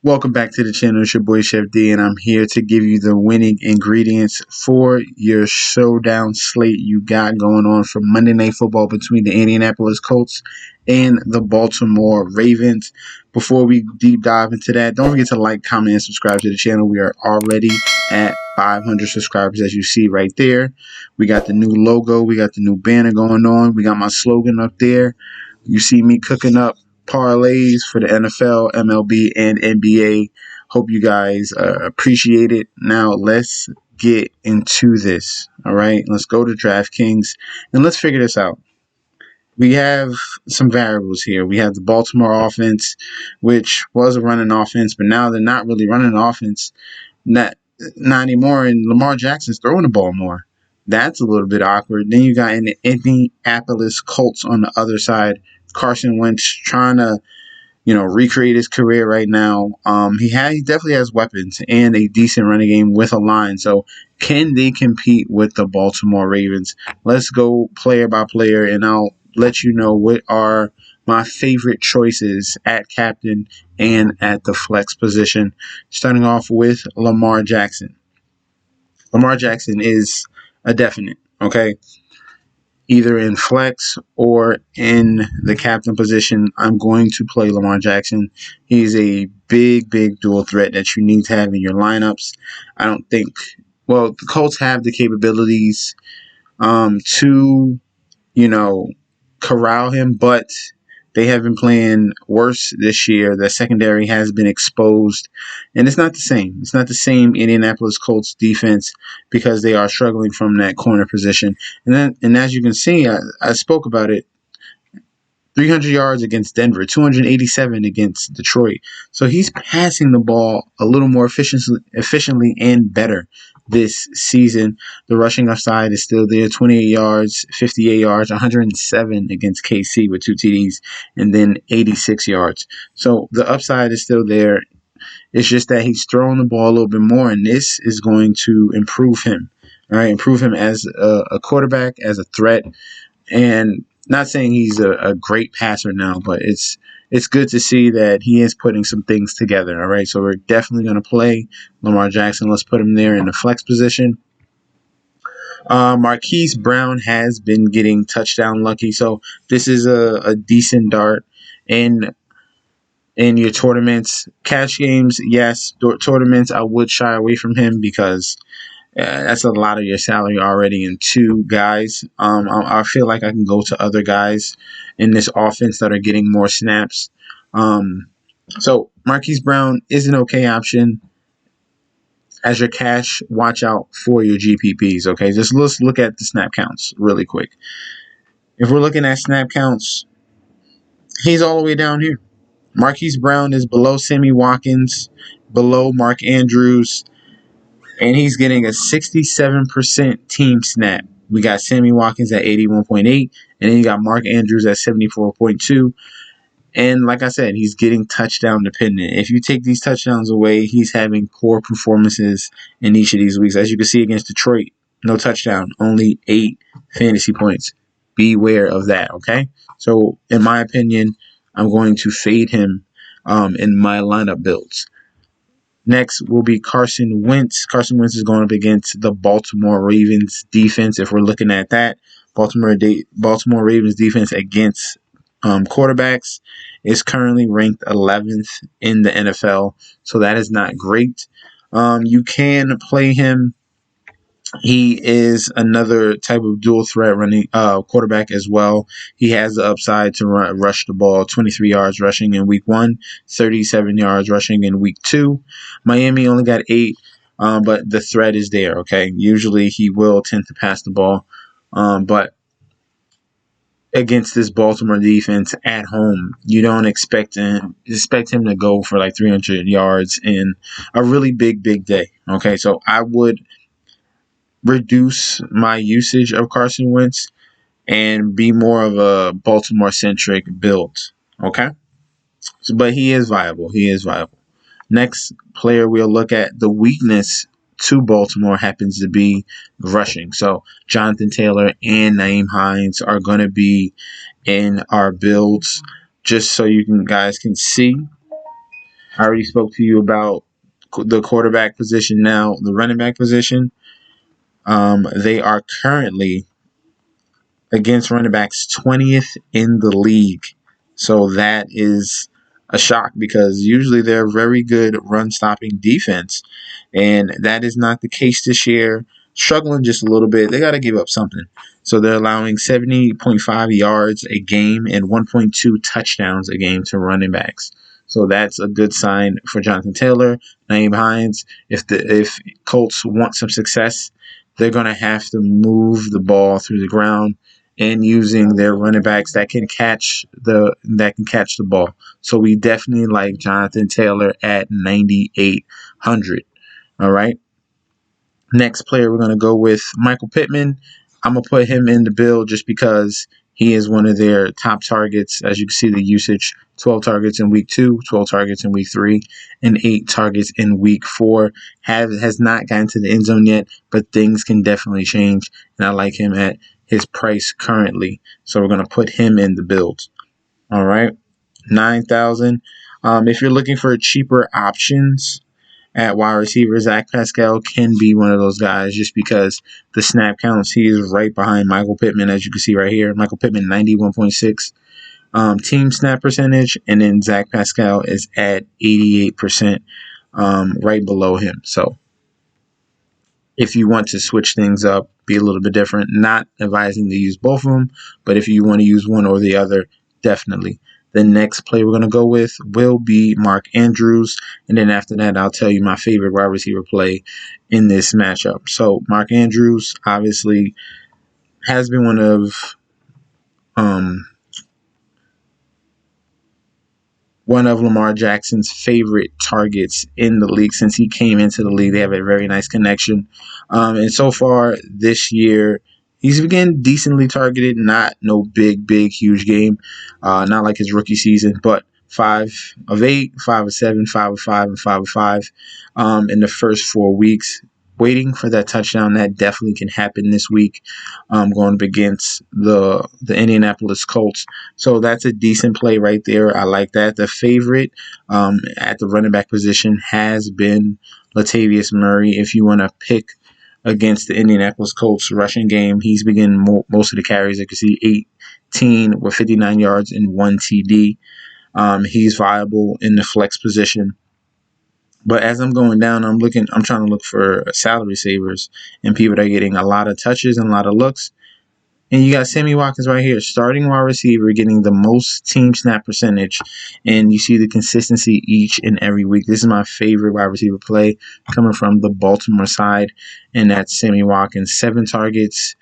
Welcome back to the channel. It's your boy Chef D, and I'm here to give you the winning ingredients for your showdown slate you got going on for Monday Night Football between the Indianapolis Colts and the Baltimore Ravens. Before we deep dive into that, don't forget to like, comment, and subscribe to the channel. We are already at 500 subscribers, as you see right there. We got the new logo. We got the new banner going on. We got my slogan up there. You see me cooking up parlays for the NFL, MLB, and NBA. Hope you guys appreciate it. Now let's get into this. All right, let's go to DraftKings and let's figure this out. We have some variables here. We have the Baltimore offense, which was a running offense, but now they're not really running an offense. Not anymore, and Lamar Jackson's throwing the ball more. That's a little bit awkward. Then you got in the Indianapolis Colts on the other side. Carson Wentz trying to, recreate his career right now. He definitely has weapons and a decent running game with a line. So can they compete with the Baltimore Ravens? Let's go player by player, and I'll let you know what are my favorite choices at captain and at the flex position. Starting off with Lamar Jackson. Lamar Jackson is a definite, okay? Either in flex or in the captain position, I'm going to play Lamar Jackson. He's a big dual threat that you need to have in your lineups. I don't think, the Colts have the capabilities to, corral him, but they have been playing worse this year. The secondary has been exposed, and it's not the same. It's not the same Indianapolis Colts defense because they are struggling from that corner position. And as you can see, I spoke about it. 300 yards against Denver, 287 against Detroit. So he's passing the ball a little more efficiently and better this season. The rushing upside is still there, 28 yards, 58 yards, 107 against KC with 2 TDs, and then 86 yards. So the upside is still there. It's just that he's throwing the ball a little bit more, and this is going to improve him. All right, improve him as a quarterback, as a threat, and not saying he's a great passer now, but it's good to see that he is putting some things together. All right, so we're definitely going to play Lamar Jackson. Let's put him there in the flex position. Marquise Brown has been getting touchdown lucky, so this is a decent dart in your tournaments. Cash games, yes. Tournaments, I would shy away from him because that's a lot of your salary already in 2 guys. I feel like I can go to other guys in this offense that are getting more snaps. So Marquise Brown is an okay option as your cash. Watch out for your GPPs, okay? Just let's look at the snap counts really quick. If we're looking at snap counts, he's all the way down here. Marquise Brown is below Sammy Watkins, below Mark Andrews, and he's getting a 67% team snap. We got Sammy Watkins at 81.8, and then you got Mark Andrews at 74.2. And like I said, he's getting touchdown dependent. If you take these touchdowns away, he's having poor performances in each of these weeks. As you can see against Detroit, no touchdown, only 8 fantasy points. Beware of that, okay? So in my opinion, I'm going to fade him in my lineup builds. Next will be Carson Wentz. Carson Wentz is going up against the Baltimore Ravens defense. If we're looking at that, Baltimore Ravens defense against quarterbacks is currently ranked 11th in the NFL, so that is not great. You can play him. He is another type of dual threat running quarterback as well. He has the upside to rush the ball, 23 yards rushing in week 1, 37 yards rushing in week 2. Miami only got 8, but the threat is there, okay? Usually he will tend to pass the ball, but against this Baltimore defense at home, you don't expect him to go for like 300 yards in a really big day, okay? So I would reduce my usage of Carson Wentz and be more of a Baltimore-centric build, okay? But he is viable. Next player we'll look at, the weakness to Baltimore happens to be rushing. So Jonathan Taylor and Nyheim Hines are going to be in our builds, just so guys can see. I already spoke to you about the quarterback position. Now the running back position, they are currently against running backs 20th in the league. So that is a shock because usually they're a very good run stopping defense. And that is not the case this year. Struggling just a little bit. They got to give up something. So they're allowing 70.5 yards a game and 1.2 touchdowns a game to running backs. So that's a good sign for Jonathan Taylor, Nyheim Hines. If Colts want some success, they're going to have to move the ball through the ground and using their running backs that can catch the ball. So we definitely like Jonathan Taylor at 9,800. All right. Next player we're gonna go with Michael Pittman. I'm gonna put him in the build just because he is one of their top targets. As you can see, the usage: 12 targets in week 2, 12 targets in week 3, and 8 targets in week 4. Has not gotten to the end zone yet, but things can definitely change. And I like him at his price currently. So we're going to put him in the build. All right. 9,000. If you're looking for cheaper options at wide receiver, Zach Pascal can be one of those guys just because the snap counts. He is right behind Michael Pittman, as you can see right here. Michael Pittman, 91.6 team snap percentage, and then Zach Pascal is at 88%, right below him. So if you want to switch things up, be a little bit different, not advising to use both of them, but if you want to use one or the other, definitely. The next play we're going to go with will be Mark Andrews, and then after that, I'll tell you my favorite wide receiver play in this matchup. So Mark Andrews obviously has been one of Lamar Jackson's favorite targets in the league since he came into the league. They have a very nice connection. And so far this year, he's been decently targeted, not no big, huge game. Not like his rookie season, but 5 of 8, 5 of 7, 5 of 5, and 5 of 5 in the first 4 weeks. Waiting for that touchdown. That definitely can happen this week, going up against the Indianapolis Colts. So that's a decent play right there. I like that. The favorite at the running back position has been Latavius Murray. If you want to pick against the Indianapolis Colts rushing game, he's been getting most of the carries. You can see 18 with 59 yards and 1 TD. He's viable in the flex position. But as I'm going down, I'm trying to look for salary savers and people that are getting a lot of touches and a lot of looks. And you got Sammy Watkins right here, starting wide receiver, getting the most team snap percentage. And you see the consistency each and every week. This is my favorite wide receiver play coming from the Baltimore side. And that's Sammy Watkins, 7 targets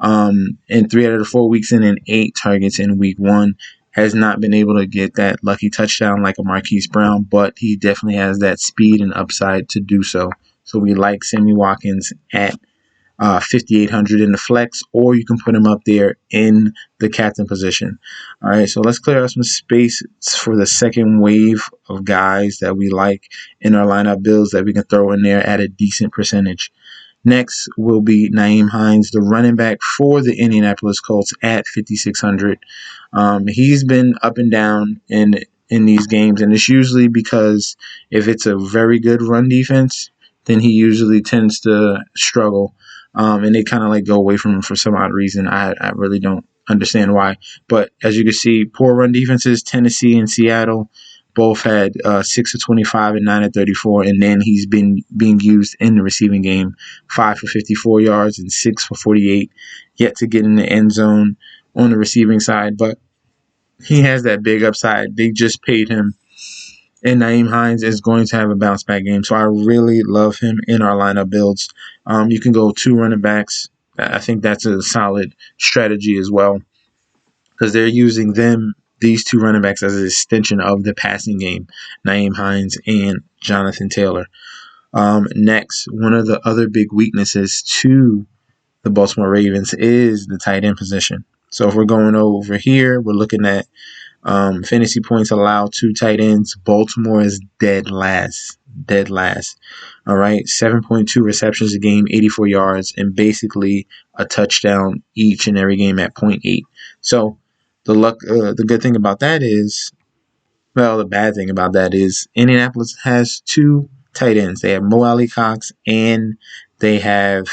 in 3 out of the 4 weeks and 8 targets in week 1. Has not been able to get that lucky touchdown like a Marquise Brown, but he definitely has that speed and upside to do so. So we like Sammy Watkins at 5,800 in the flex, or you can put him up there in the captain position. All right, so let's clear out some space for the second wave of guys that we like in our lineup builds that we can throw in there at a decent percentage. Next will be Nyheim Hines, the running back for the Indianapolis Colts at 5,600. He's been up and down in these games, and it's usually because if it's a very good run defense, then he usually tends to struggle, and they kind of like go away from him for some odd reason. I really don't understand why. But as you can see, poor run defenses, Tennessee and Seattle, both had 6 of 25 and 9 of 34, and then he's been being used in the receiving game, 5 for 54 yards and 6 for 48, yet to get in the end zone on the receiving side. But he has that big upside. They just paid him, and Nyheim Hines is going to have a bounce back game. So I really love him in our lineup builds. You can go 2 running backs. I think that's a solid strategy as well, because they're using these 2 running backs as an extension of the passing game, Nyheim Hines and Jonathan Taylor. Next, one of the other big weaknesses to the Baltimore Ravens is the tight end position. So if we're going over here, we're looking at fantasy points allowed to tight ends. Baltimore is dead last. dead last. All right, 7.2 receptions a game, 84 yards, and basically a touchdown each and every game at point 0.8. So the good thing about that is, well, the bad thing about that is Indianapolis has two tight ends. They have Mo Alley Cox and they have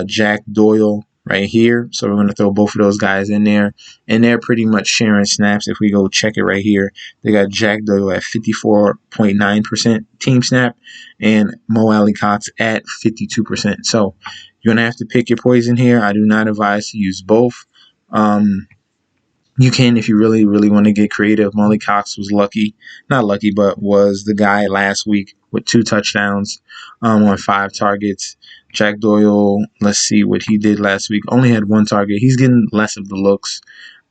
Jack Doyle right here. So we're going to throw both of those guys in there. And they're pretty much sharing snaps. If we go check it right here, they got Jack Doyle at 54.9% team snap and Mo Alley Cox at 52%. So you're going to have to pick your poison here. I do not advise to use both. You can if you really, really want to get creative. Molly Cox was not lucky, but was the guy last week with 2 touchdowns on 5 targets. Jack Doyle, let's see what he did last week. Only had 1 target. He's getting less of the looks.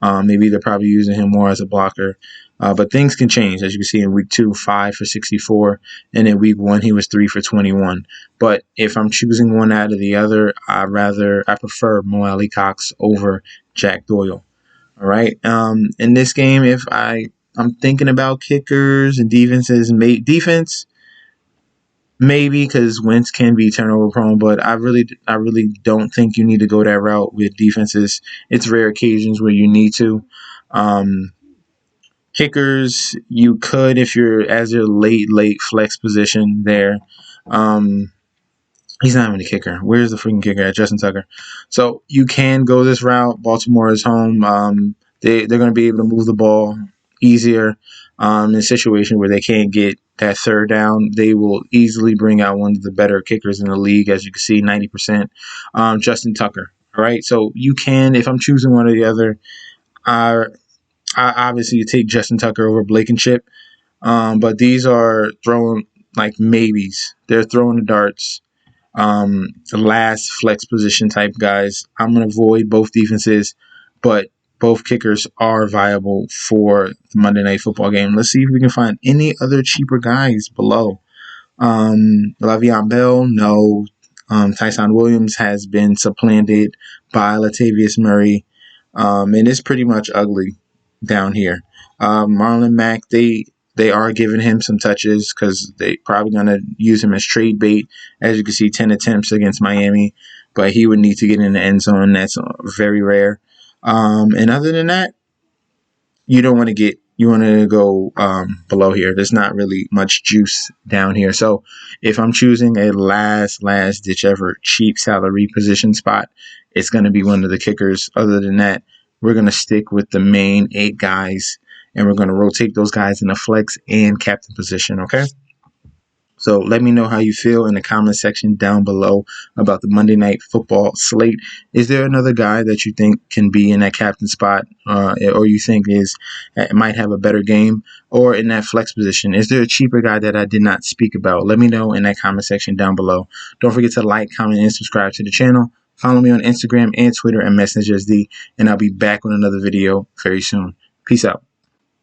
Maybe they're probably using him more as a blocker. But things can change. As you can see in week 2, 5 for 64. And in week 1, he was 3 for 21. But if I'm choosing one out of the other, I prefer Mo Alley Cox over Jack Doyle. All right. In this game, if I'm thinking about kickers and defenses, defense maybe because Wentz can be turnover prone, but I really don't think you need to go that route with defenses. It's rare occasions where you need to. Kickers, you could if you're as your late flex position there. He's not even a kicker. Where's the freaking kicker at? Justin Tucker. So you can go this route. Baltimore is home. They're going to be able to move the ball easier in a situation where they can't get that third down. They will easily bring out one of the better kickers in the league, as you can see, 90%. Justin Tucker. All right. So you can, if I'm choosing one or the other, I obviously you take Justin Tucker over Blankenship. But these are throwing like maybes. They're throwing the darts. Last flex position type guys. I'm going to avoid both defenses, but both kickers are viable for the Monday Night Football game. Let's see if we can find any other cheaper guys below. Le'Veon Bell, no. Tyson Williams has been supplanted by Latavius Murray. And it's pretty much ugly down here. Marlon Mack, they are giving him some touches because they probably going to use him as trade bait. As you can see, 10 attempts against Miami, but he would need to get in the end zone. That's very rare. And other than that, you want to go below here. There's not really much juice down here. So if I'm choosing a last ditch effort cheap salary position spot, it's going to be one of the kickers. Other than that, we're going to stick with the main 8 guys, and we're going to rotate those guys in the flex and captain position, okay? So let me know how you feel in the comment section down below about the Monday Night Football slate. Is there another guy that you think can be in that captain spot, or you think might have a better game, or in that flex position? Is there a cheaper guy that I did not speak about? Let me know in that comment section down below. Don't forget to like, comment, and subscribe to the channel. Follow me on Instagram and Twitter at MessageSD, and I'll be back with another video very soon. Peace out.